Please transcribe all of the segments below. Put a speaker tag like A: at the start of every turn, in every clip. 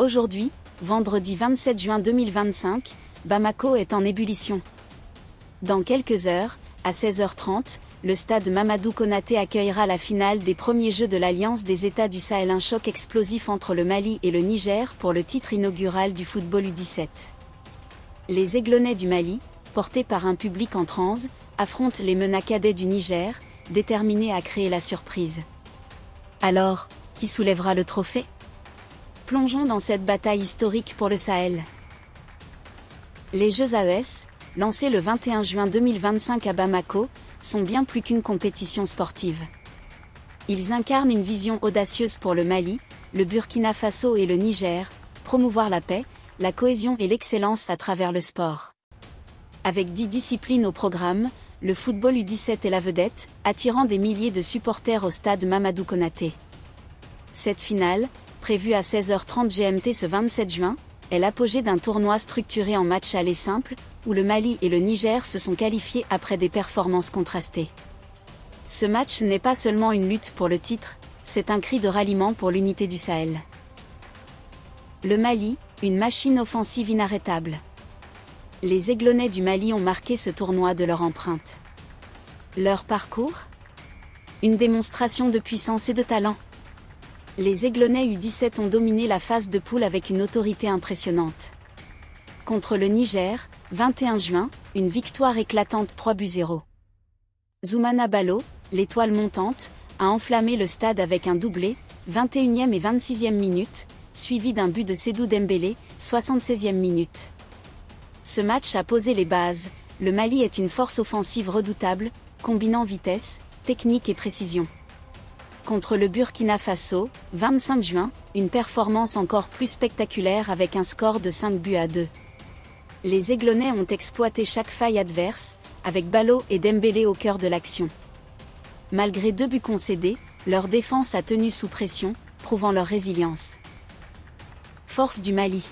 A: Aujourd'hui, vendredi 27 juin 2025, Bamako est en ébullition. Dans quelques heures, à 16h30, le stade Mamadou Konaté accueillera la finale des premiers Jeux de l'Alliance des États du Sahel, un choc explosif entre le Mali et le Niger pour le titre inaugural du football U17. Les Aiglonnais du Mali, portés par un public en transe, affrontent les Mena cadets du Niger, déterminés à créer la surprise. Alors, qui soulèvera le trophée ? Plongeons dans cette bataille historique pour le Sahel. Les Jeux AES, lancés le 21 juin 2025 à Bamako, sont bien plus qu'une compétition sportive. Ils incarnent une vision audacieuse pour le Mali, le Burkina Faso et le Niger, promouvoir la paix, la cohésion et l'excellence à travers le sport. Avec 10 disciplines au programme, le football U17 est la vedette, attirant des milliers de supporters au stade Mamadou Konaté. Cette finale, prévue à 16h30 GMT ce 27 juin, est l'apogée d'un tournoi structuré en match aller simple, où le Mali et le Niger se sont qualifiés après des performances contrastées. Ce match n'est pas seulement une lutte pour le titre, c'est un cri de ralliement pour l'unité du Sahel. Le Mali, une machine offensive inarrêtable. Les Aiglonnais du Mali ont marqué ce tournoi de leur empreinte. Leur parcours ? Une démonstration de puissance et de talent. Les Aiglonnais U17 ont dominé la phase de poule avec une autorité impressionnante. Contre le Niger, 21 juin, une victoire éclatante 3-0. Zoumana Ballo, l'étoile montante, a enflammé le stade avec un doublé, 21e et 26e minute, suivi d'un but de Sédou Dembélé, 76e minute. Ce match a posé les bases, le Mali est une force offensive redoutable, combinant vitesse, technique et précision. Contre le Burkina Faso, 25 juin, une performance encore plus spectaculaire avec un score de 5-2. Les Aiglonnais ont exploité chaque faille adverse, avec Ballo et Dembélé au cœur de l'action. Malgré 2 buts concédés, leur défense a tenu sous pression, prouvant leur résilience. Force du Mali.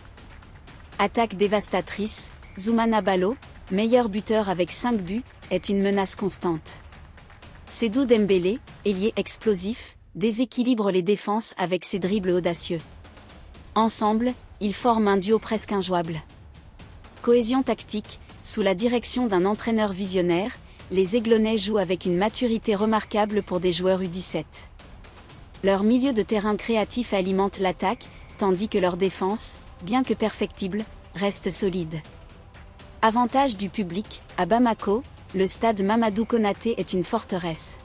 A: Attaque dévastatrice, Zoumana Ballo, meilleur buteur avec 5 buts, est une menace constante. Sédou Dembélé, ailier explosif, déséquilibre les défenses avec ses dribbles audacieux. Ensemble, ils forment un duo presque injouable. Cohésion tactique, sous la direction d'un entraîneur visionnaire, les Aiglonnais jouent avec une maturité remarquable pour des joueurs U17. Leur milieu de terrain créatif alimente l'attaque, tandis que leur défense, bien que perfectible, reste solide. Avantage du public, à Bamako, le stade Mamadou Konaté est une forteresse.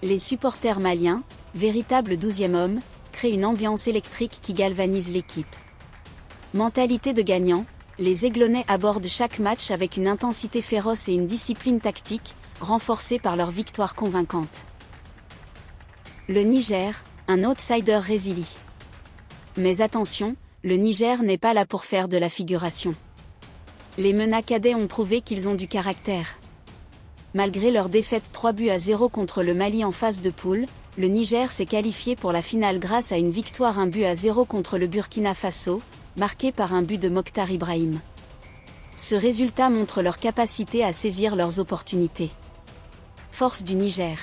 A: Les supporters maliens, véritables 12e hommes, créent une ambiance électrique qui galvanise l'équipe. Mentalité de gagnant, les Aiglonnais abordent chaque match avec une intensité féroce et une discipline tactique, renforcée par leur victoire convaincante. Le Niger, un outsider résilient. Mais attention, le Niger n'est pas là pour faire de la figuration. Les Mena cadets ont prouvé qu'ils ont du caractère. Malgré leur défaite 3-0 contre le Mali en phase de poule, le Niger s'est qualifié pour la finale grâce à une victoire 1-0 contre le Burkina Faso, marquée par un but de Mokhtar Ibrahim. Ce résultat montre leur capacité à saisir leurs opportunités. Force du Niger.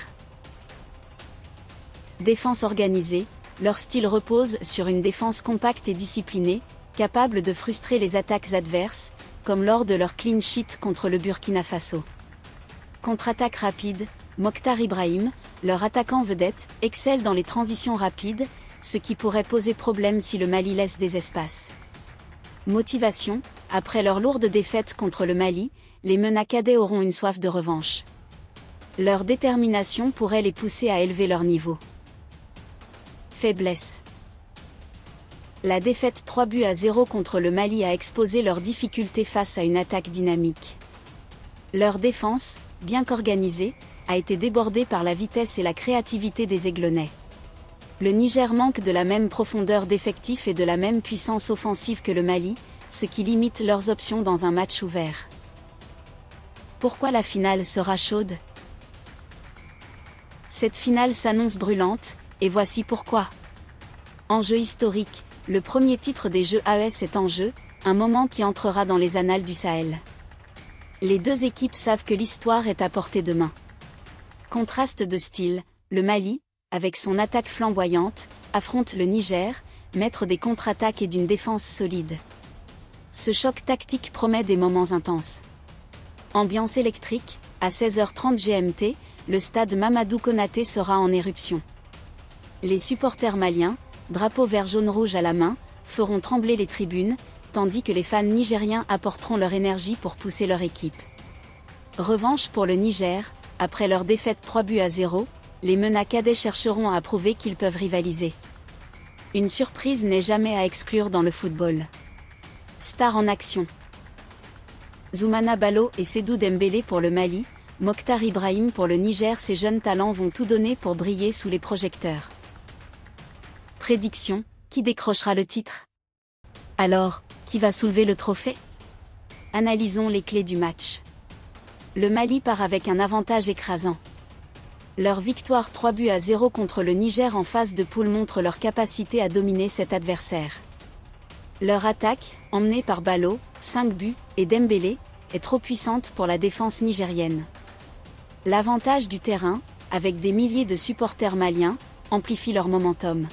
A: Défense organisée, leur style repose sur une défense compacte et disciplinée, capable de frustrer les attaques adverses, comme lors de leur clean sheet contre le Burkina Faso. Contre-attaque rapide, Mokhtar Ibrahim, leur attaquant vedette, excelle dans les transitions rapides, ce qui pourrait poser problème si le Mali laisse des espaces. Motivation, après leur lourde défaite contre le Mali, les Mena cadets auront une soif de revanche. Leur détermination pourrait les pousser à élever leur niveau. Faiblesse. La défaite 3-0 contre le Mali a exposé leurs difficultés face à une attaque dynamique. Leur défense, bien qu'organisée, a été débordée par la vitesse et la créativité des Aiglonnais. Le Niger manque de la même profondeur d'effectifs et de la même puissance offensive que le Mali, ce qui limite leurs options dans un match ouvert. Pourquoi la finale sera chaude ? Cette finale s'annonce brûlante, et voici pourquoi. Enjeu historique, le premier titre des Jeux AES est en jeu, un moment qui entrera dans les annales du Sahel. Les deux équipes savent que l'histoire est à portée de main. Contraste de style, le Mali, avec son attaque flamboyante, affronte le Niger, maîtres des contre-attaques et d'une défense solide. Ce choc tactique promet des moments intenses. Ambiance électrique, à 16h30 GMT, le stade Mamadou Konaté sera en éruption. Les supporters maliens, drapeau vert-jaune-rouge à la main, feront trembler les tribunes, tandis que les fans nigériens apporteront leur énergie pour pousser leur équipe. Revanche pour le Niger, après leur défaite 3-0, les MENA cadets chercheront à prouver qu'ils peuvent rivaliser. Une surprise n'est jamais à exclure dans le football. Stars en action. Zoumana Ballo et Sédou Dembélé pour le Mali, Mokhtar Ibrahim pour le Niger. Ces jeunes talents vont tout donner pour briller sous les projecteurs. Prédiction, qui décrochera le titre? Alors, qui va soulever le trophée? Analysons les clés du match. Le Mali part avec un avantage écrasant. Leur victoire 3-0 contre le Niger en phase de poule montre leur capacité à dominer cet adversaire. Leur attaque, emmenée par Ballo, 5 buts, et Dembélé, est trop puissante pour la défense nigérienne. L'avantage du terrain, avec des milliers de supporters maliens, amplifie leur momentum.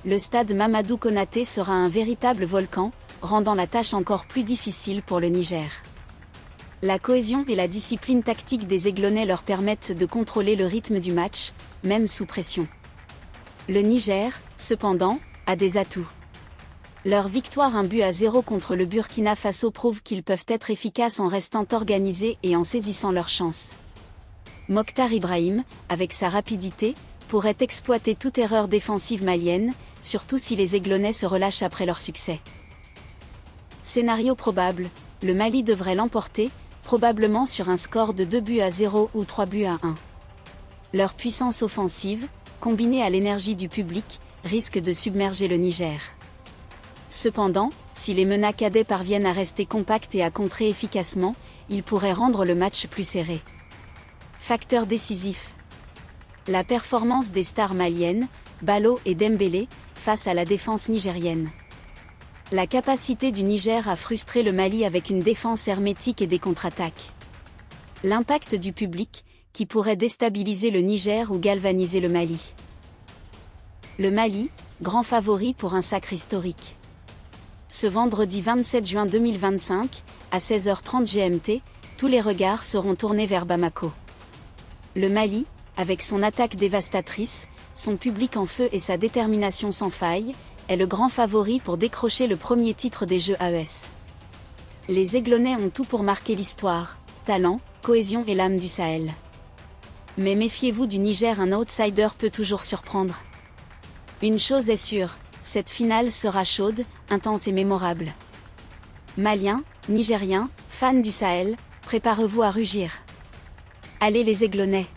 A: Le stade Mamadou Konaté sera un véritable volcan, rendant la tâche encore plus difficile pour le Niger. La cohésion et la discipline tactique des Aiglonnais leur permettent de contrôler le rythme du match, même sous pression. Le Niger, cependant, a des atouts. Leur victoire 1-0 contre le Burkina Faso prouve qu'ils peuvent être efficaces en restant organisés et en saisissant leurs chances. Mokhtar Ibrahim, avec sa rapidité, pourrait exploiter toute erreur défensive malienne, surtout si les Aiglonnais se relâchent après leur succès. Scénario probable, le Mali devrait l'emporter, probablement sur un score de 2-0 ou 3-1. Leur puissance offensive, combinée à l'énergie du public, risque de submerger le Niger. Cependant, si les MENA cadets parviennent à rester compacts et à contrer efficacement, ils pourraient rendre le match plus serré. Facteur décisif. La performance des stars maliennes, Ballo et Dembélé, face à la défense nigérienne. La capacité du Niger à frustrer le Mali avec une défense hermétique et des contre-attaques. L'impact du public, qui pourrait déstabiliser le Niger ou galvaniser le Mali. Le Mali, grand favori pour un sacre historique. Ce vendredi 27 juin 2025, à 16h30 GMT, tous les regards seront tournés vers Bamako. Le Mali, avec son attaque dévastatrice, son public en feu et sa détermination sans faille, est le grand favori pour décrocher le premier titre des Jeux AES. Les Aiglonnais ont tout pour marquer l'histoire, talent, cohésion et l'âme du Sahel. Mais méfiez-vous du Niger, un outsider peut toujours surprendre. Une chose est sûre, cette finale sera chaude, intense et mémorable. Maliens, Nigériens, fans du Sahel, préparez-vous à rugir. Allez les Aiglonnais!